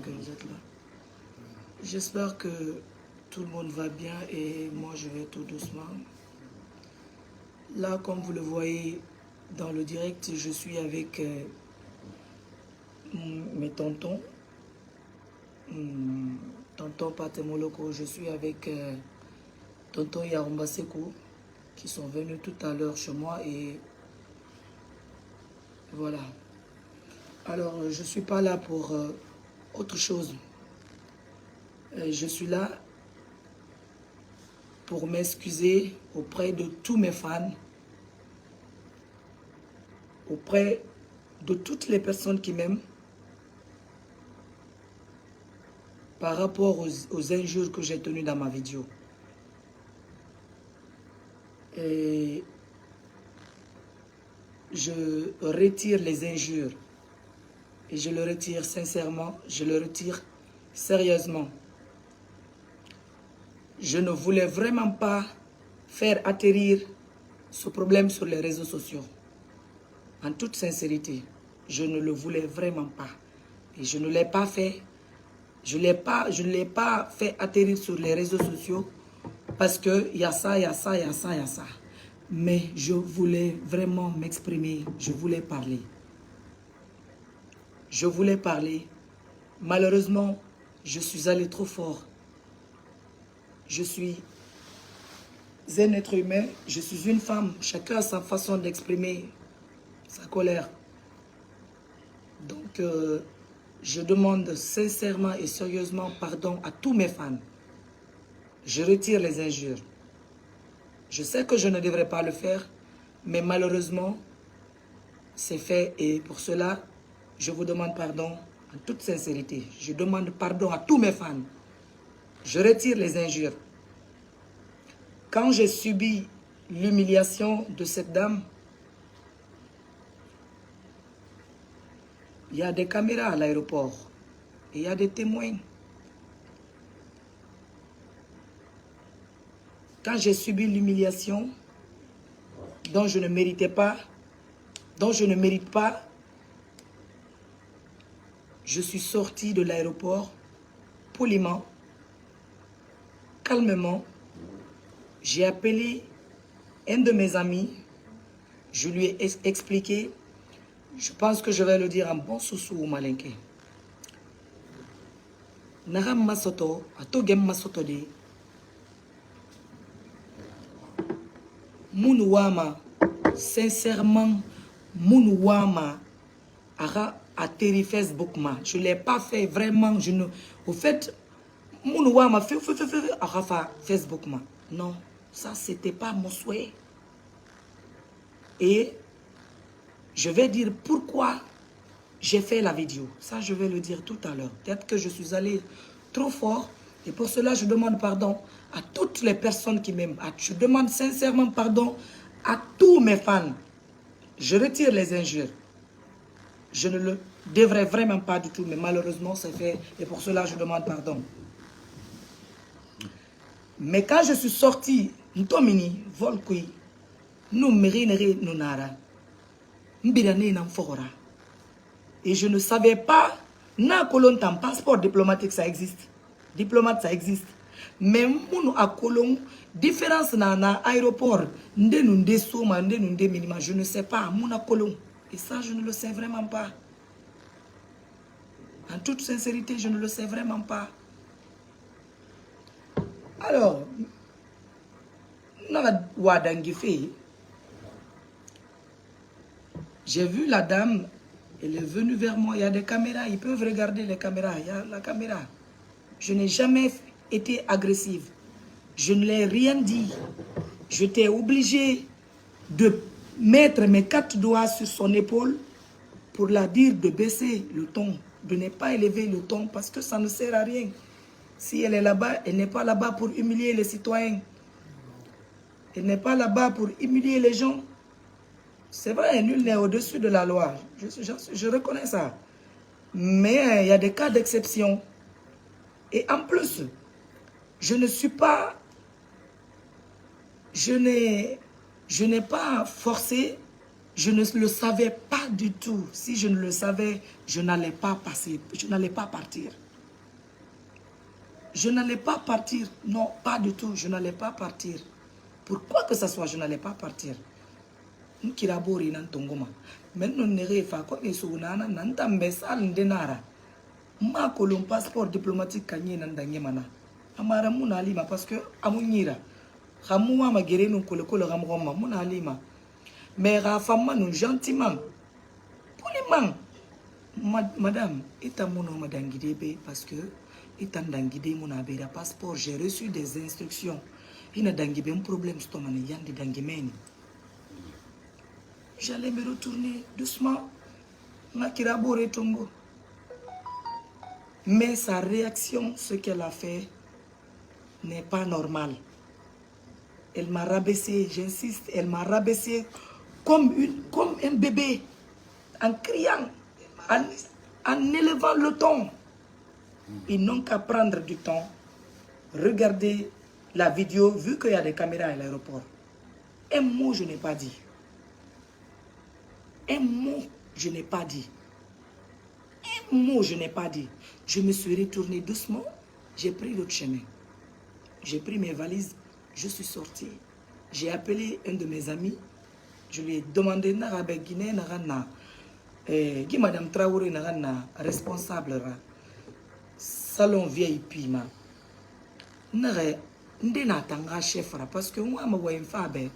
que vous êtes là. J'espère que tout le monde va bien et moi je vais tout doucement. Là, comme vous le voyez dans le direct, je suis avec mes tontons. Tonton Patemoloko, je suis avec tonton Yarumba Sekou qui sont venus tout à l'heure chez moi et voilà. Alors, je ne suis pas là pour autre chose. Je suis là pour m'excuser auprès de tous mes fans, auprès de toutes les personnes qui m'aiment, par rapport aux injures que j'ai tenues dans ma vidéo. Et je retire les injures. Et je le retire sincèrement, je le retire sérieusement. Je ne voulais vraiment pas faire atterrir ce problème sur les réseaux sociaux. En toute sincérité, je ne le voulais vraiment pas. Et je ne l'ai pas fait. Je ne l'ai pas fait atterrir sur les réseaux sociaux parce qu'il y a ça, il y a ça, il y a ça, il y a ça. Mais je voulais vraiment m'exprimer, je voulais parler. Je voulais parler. Malheureusement, je suis allé trop fort. Je suis un être humain, je suis une femme. Chacun a sa façon d'exprimer sa colère. Donc, je demande sincèrement et sérieusement pardon à tous mes fans. Je retire les injures. Je sais que je ne devrais pas le faire, mais malheureusement, c'est fait et pour cela, je vous demande pardon en toute sincérité. Je demande pardon à tous mes fans. Je retire les injures. Quand j'ai subi l'humiliation de cette dame, il y a des caméras à l'aéroport et il y a des témoins. Quand j'ai subi l'humiliation dont je ne méritais pas, dont je ne mérite pas, je suis sortie de l'aéroport poliment, calmement. J'ai appelé un de mes amis, je lui ai expliqué, je pense que je vais le dire en bon sousou ou malinké. Nagam masoto, atogem masoto de Mounouama, sincèrement, Mounouama a atterri Facebook. Je ne l'ai pas fait vraiment. Au fait, Mounouama fait Facebook. Non, ça, c'était pas mon souhait. Et je vais dire pourquoi j'ai fait la vidéo. Ça, je vais le dire tout à l'heure. Peut-être que je suis allé trop fort. Et pour cela, je demande pardon à toutes les personnes qui m'aiment. Je demande sincèrement pardon à tous mes fans. Je retire les injures. Je ne le devrais vraiment pas du tout, mais malheureusement, c'est fait. Et pour cela, je demande pardon. Mais quand je suis sorti, Ntomini, Volkui, nous merinere nunara, mbirane namfora. Et je ne savais pas, na kolon tam passeport diplomatique, ça existe. Diplomate, ça existe. Mais mon a kolon, différence na aéroport, nde soma, nde minima, je ne sais pas, mon a kolon. Et ça, je ne le sais vraiment pas. En toute sincérité, je ne le sais vraiment pas. Alors, j'ai vu la dame, elle est venue vers moi, il y a des caméras, ils peuvent regarder les caméras, il y a la caméra. Je n'ai jamais été agressive. Je ne l'ai rien dit. J'étais obligée de mettre mes 4 doigts sur son épaule pour la dire de baisser le ton, de ne pas élever le ton parce que ça ne sert à rien. Si elle est là-bas, elle n'est pas là-bas pour humilier les citoyens. Elle n'est pas là-bas pour humilier les gens. C'est vrai, nul n'est au-dessus de la loi. Je reconnais ça. Mais il y a des cas d'exception. Et en plus, je ne suis pas... Je n'ai pas forcé. Je ne le savais pas du tout. Si je ne le savais, je n'allais pas passer. Je n'allais pas partir. Je n'allais pas partir. Non, pas du tout. Je n'allais pas partir. Pour quoi que ce soit, je n'allais pas partir. Nkirabori nan tongoma. Maintenant, nere fa ko esounana nanta mbesal ndenara. Ma kolon passeport diplomatique kanye nandange mana. Amara muna alima parce que amunyira. Ramouwa ma guéré non kolokolo ramroma muna alima. Mais rafama nous gentiment. Poliment. Madame, ita mono madangidebe parce que ita ndangide mon abera passeport, j'ai reçu des instructions. Il n'a dangibe un problème stomane yandi dangimeni. J'allais me retourner doucement. Nakirabo retombo. Mais sa réaction, ce qu'elle a fait, n'est pas normal. Elle m'a rabaissé, j'insiste, elle m'a rabaissé comme un bébé, en criant, en élevant le ton. Ils n'ont qu'à prendre du temps, regarder la vidéo, vu qu'il y a des caméras à l'aéroport. Un mot, je n'ai pas dit. Un mot, je n'ai pas dit. Un mot, je n'ai pas dit. Je me suis retourné doucement, j'ai pris l'autre chemin. J'ai pris mes valises, je suis sorti. J'ai appelé un de mes amis. Je lui ai demandé, Narabe Guinée, Narana, Guy Madame Traoré, Narana, responsable, salon VIP, ma. Nare, Ndena Tanga chef, parce que moi, je suis un femme.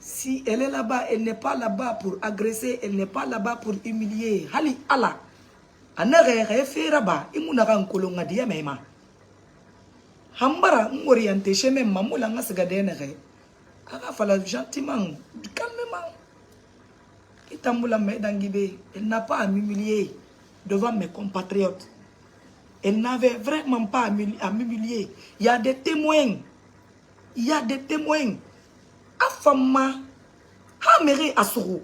Si elle est là-bas, elle n'est pas là-bas pour agresser, elle n'est pas là-bas pour humilier. Hali Allah. Anare fait là-bas, il m'a dit que dia mema. Hambara m'orienter chez même mamoula ngasgadenere. Aga fala gentiment, calmement. Itamboula medangibe, elle n'a pas à m'humilier devant mes compatriotes. Elle n'avait vraiment pas à m'humilier. Il y a des témoins. Il y a des témoins. Afama, hamere asuru.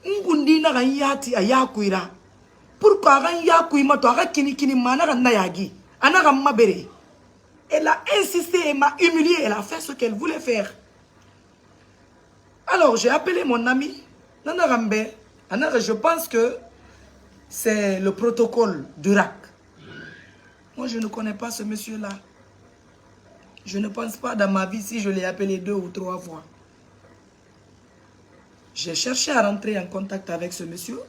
Ngundi na yati ayakuira. Pourquoi ran yakuima to aga kini mana na yagi. Anara mabere. Elle a insisté, elle m'a humilié, elle a fait ce qu'elle voulait faire. Alors j'ai appelé mon ami Nanarambe. Anara, je pense que c'est le protocole du RAC. Moi je ne connais pas ce monsieur-là. Je ne pense pas dans ma vie si je l'ai appelé 2 ou 3 fois. J'ai cherché à rentrer en contact avec ce monsieur.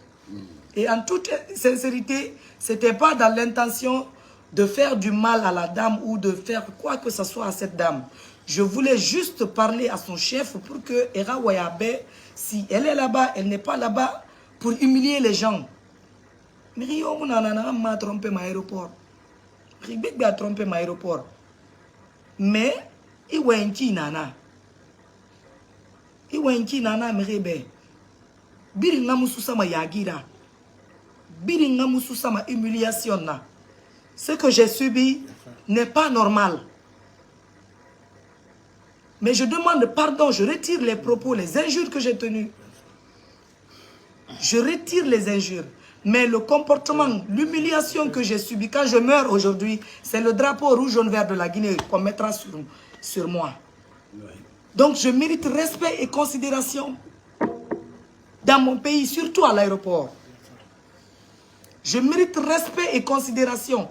Et en toute sincérité, ce n'était pas dans l'intention de faire du mal à la dame ou de faire quoi que ce soit à cette dame. Je voulais juste parler à son chef pour que Era Wayabe, si elle est là-bas, elle n'est pas là-bas pour humilier les gens. Mais Rio m'a trompé mon aéroport. Ribek a trompé mon aéroport. Mais, il y a un qui nana. Il y a un qui nana merebe. Biringa mususama yagira. Biringa mususama humiliation na. Ce que j'ai subi n'est pas normal. Mais je demande pardon, je retire les propos, les injures que j'ai tenues. Je retire les injures. Mais le comportement, l'humiliation que j'ai subi quand je meurs aujourd'hui, c'est le drapeau rouge, jaune, vert de la Guinée qu'on mettra sur moi. Donc je mérite respect et considération dans mon pays, surtout à l'aéroport. Je mérite respect et considération.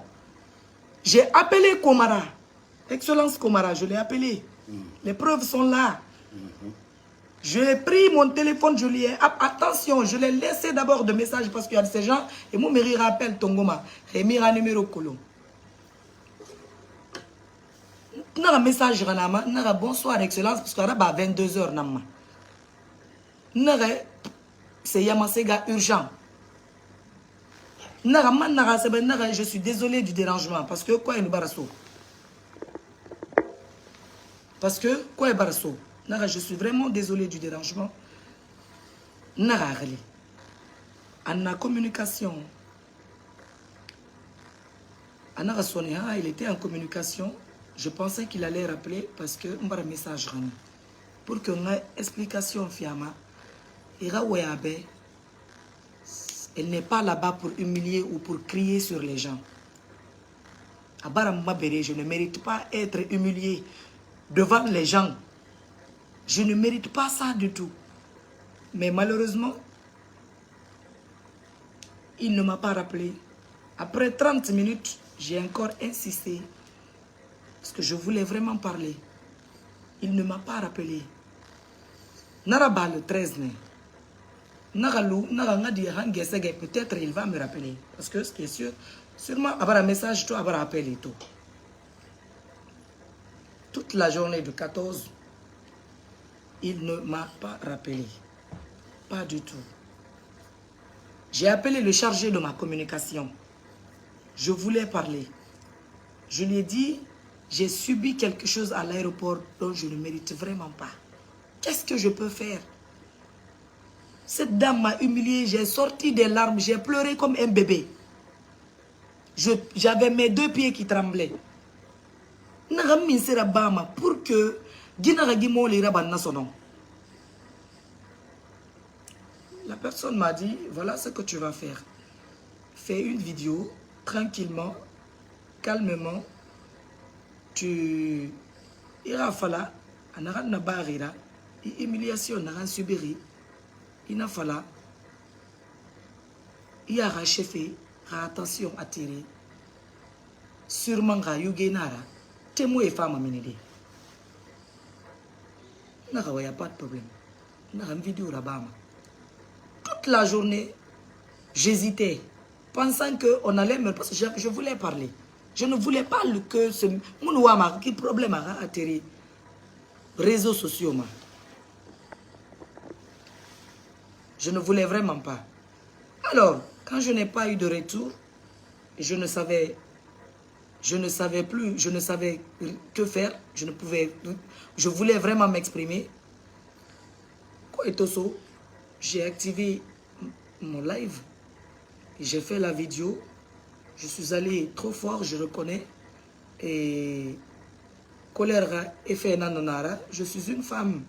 J'ai appelé Komara, Excellence Komara, je l'ai appelé. Les preuves sont là. J'ai pris mon téléphone, je lui ai... Attention, je l'ai laissé d'abord de messages parce qu'il y a ces gens. Et mon mari rappelle Tongoma. Et mira numéro Kolo. N'a un message, n'a bonsoir, Excellence, parce qu'il y a 22h. C'est Yamasega urgent. Je suis désolé du dérangement. Parce que quoi est le barasso? Parce que quoi est barasso? Je suis vraiment désolé du dérangement. En la communication, il était en communication. Je pensais qu'il allait rappeler parce que un message pour que une explication fiama. Elle n'est pas là-bas pour humilier ou pour crier sur les gens. Je ne mérite pas être humilié devant les gens. Je ne mérite pas ça du tout. Mais malheureusement, il ne m'a pas rappelé. Après 30 minutes, j'ai encore insisté. Parce que je voulais vraiment parler. Il ne m'a pas rappelé. Naraba le 13 mai. Peut-être il va me rappeler. Parce que ce qui est sûr, sûrement avoir un message, toi avoir un appel et tout. Toute la journée du 14, il ne m'a pas rappelé. Pas du tout. J'ai appelé le chargé de ma communication. Je voulais parler. Je lui ai dit, j'ai subi quelque chose à l'aéroport dont je ne mérite vraiment pas. Qu'est-ce que je peux faire? Cette dame m'a humilié, j'ai sorti des larmes, j'ai pleuré comme un bébé. J'avais mes 2 pieds qui tremblaient. Pour que la personne m'a dit, voilà ce que tu vas faire. Fais une vidéo, tranquillement, calmement. Tu iras fala, anaran na barira, humiliation naran subiri, ina fala, yara chefé, attention attiré, sûrement ra yugenara, témoin et femme aminé. Il n'y a pas de problème. Il y a une vidéo là-bas. Toute la journée, j'hésitais, pensant qu'on allait me... Parce que je voulais parler. Je ne voulais pas que ce... Quel problème a atterri. Réseaux sociaux. Je ne voulais vraiment pas. Alors, quand je n'ai pas eu de retour, je ne savais plus, je ne savais que faire. Je voulais vraiment m'exprimer. J'ai activé mon live. J'ai fait la vidéo. Je suis allé trop fort, je reconnais. Et colère effet nanonara. Je suis une femme.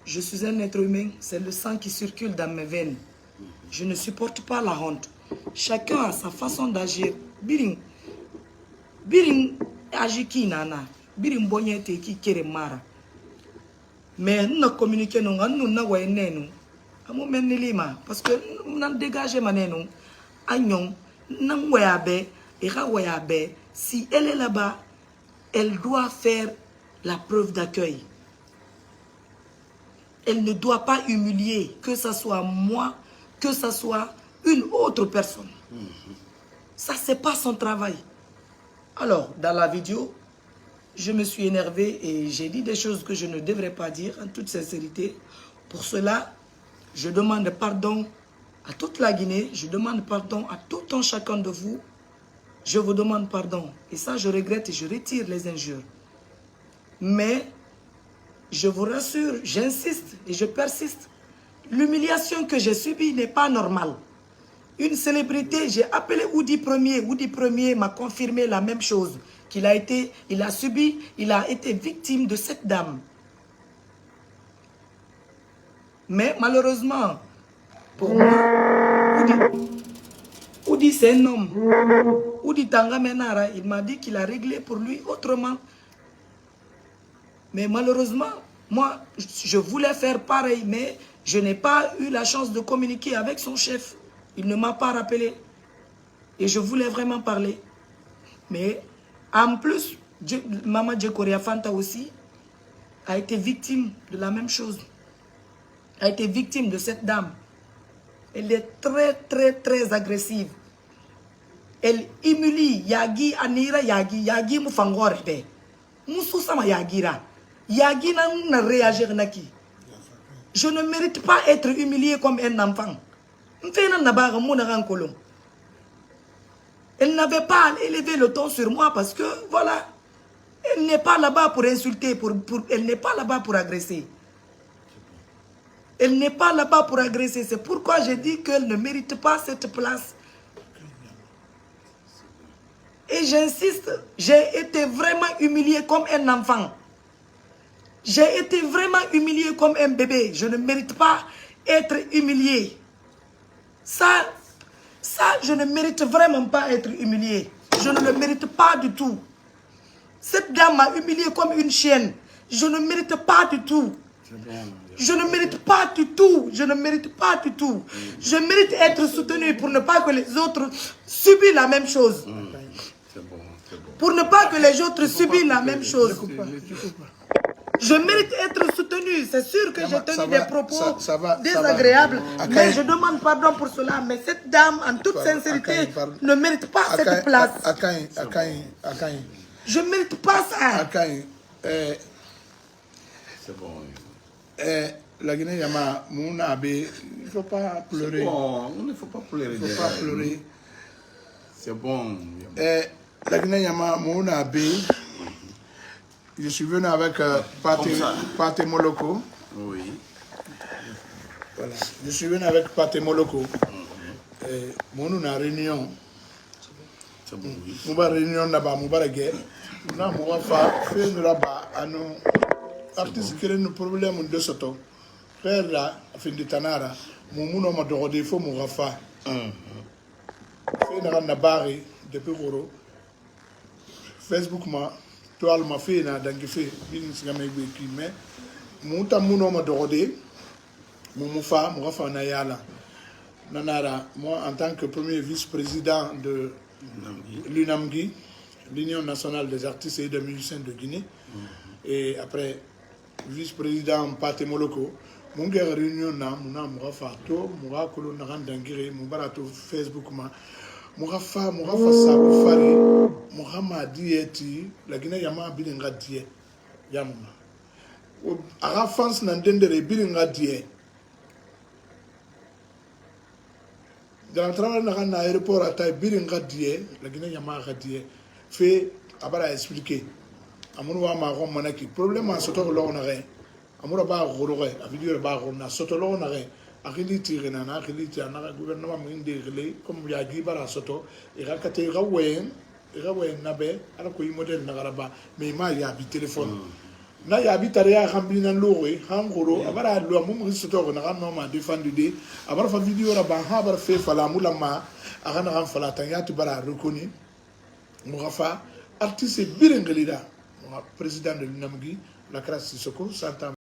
Je suis un être humain. C'est le sang qui circule dans mes veines. Je ne supporte pas la honte. Chacun a sa façon d'agir. Biring agiki nana. Biring bonyete ki kere mara. Mais nous communiquons, nous n'avons pas de parce que nous avons dégagé nous. Si elle est là-bas, elle doit faire la preuve d'accueil. Elle ne doit pas humilier, que ce soit moi, que ce soit une autre personne. Ça, c'est pas son travail. Alors, dans la vidéo, je me suis énervé et j'ai dit des choses que je ne devrais pas dire, en toute sincérité. Pour cela, je demande pardon à toute la Guinée, je demande pardon à tout un chacun de vous. Je vous demande pardon. Et ça, je regrette et je retire les injures. Mais, je vous rassure, j'insiste et je persiste. L'humiliation que j'ai subie n'est pas normale. Une célébrité, j'ai appelé Oudi Premier. Oudi Premier m'a confirmé la même chose. Il a été victime de cette dame. Mais malheureusement, pour moi, Oudi c'est un homme. Oudi Tanga Menara, il m'a dit qu'il a réglé pour lui autrement. Mais malheureusement, moi, je voulais faire pareil, mais je n'ai pas eu la chance de communiquer avec son chef. Il ne m'a pas rappelé. Et je voulais vraiment parler. Mais en plus, Maman Djekoria Fanta aussi a été victime de la même chose. A été victime de cette dame. Elle est très, très, très agressive. Elle humilie Yagi, Anira Yagi, Yagi Moufangorbe. Moussousama Yagira. Yagi n'a réagi naki. Je ne mérite pas être humilié comme un enfant. Elle n'avait pas élevé le ton sur moi parce que, voilà, elle n'est pas là-bas pour insulter, elle n'est pas là-bas pour agresser. Elle n'est pas là-bas pour agresser. C'est pourquoi j'ai dit qu'elle ne mérite pas cette place. Et j'insiste, j'ai été vraiment humilié comme un enfant. J'ai été vraiment humilié comme un bébé. Je ne mérite pas être humilié. Ça, je ne mérite vraiment pas être humilié. Je ne le mérite pas du tout. Cette dame m'a humilié comme une chienne. Je ne mérite pas du tout. Je ne mérite pas du tout. Je ne mérite pas du tout. Je mérite être soutenu pour ne pas que les autres subissent la même chose. C'est bon, c'est bon. Pour ne pas que les autres subissent la même chose. Je mérite être soutenu. C'est sûr que j'ai tenu des propos désagréables. Mais je demande pardon pour cela. Mais cette dame, en toute sincérité, ne mérite pas cette place. Je ne mérite pas ça. C'est bon. La Guinée Yama, mon abbé, il ne faut pas pleurer. Bon, il ne faut pas pleurer. Il ne faut pas pleurer. C'est bon. La Guinée Yama, mon abbé, je suis venu avec Pathé Moloko. Oui. Voilà. Je suis venu avec Pathé Moloko. Mon a réunion. C'est bon, oui. Mon réunion là-bas, mon baragé. Nous avons fait là-bas à nos artistes qui ont un problème de ce temps. Faire là, fin de Tanara, mon nom a demandé il faut mon rafa. Fait na bari depuis Goro. Facebook ma toile ma fait na dangi fait bin sigame qui mais mon ta mon nom a demandé mon rafa na yala. Nanara, moi en tant que premier vice-président de l'UNAMGI, l'Union nationale des artistes et des musiciens de Guinée, et après vice-président Pathé Moloko, mon gars réunion na mon rafa to mon rakolo na randangire mon barato Facebook ma mon rafa sabu fari Muhammad dieti la Guinée yama bilinga die yamuna ara France na ndendere bilinga die dans le travail na aéroport à taille bilinga die la Guinée yama die fait abara expliquer amunu wa ma ron manaki problème en soto lo na re amura ba goroge a vidéo ba rona soto lo na re akili tire na akili tire na gouvernement minde relé comme ya gi bara soto e ga kate ga wen na be ala ko modèle na garaba mais ma ya bi téléphone na ya bi tare ya xambi na lowe hangoro abara lo mo soto na ga no ma défendu de abara fa vidéo ra ba ha bara fe fala mulama aga na fala tan ya tu bara reconnu mo rafa artiste birengelida président de l'UNAMGI la classe Sissoko 100 ans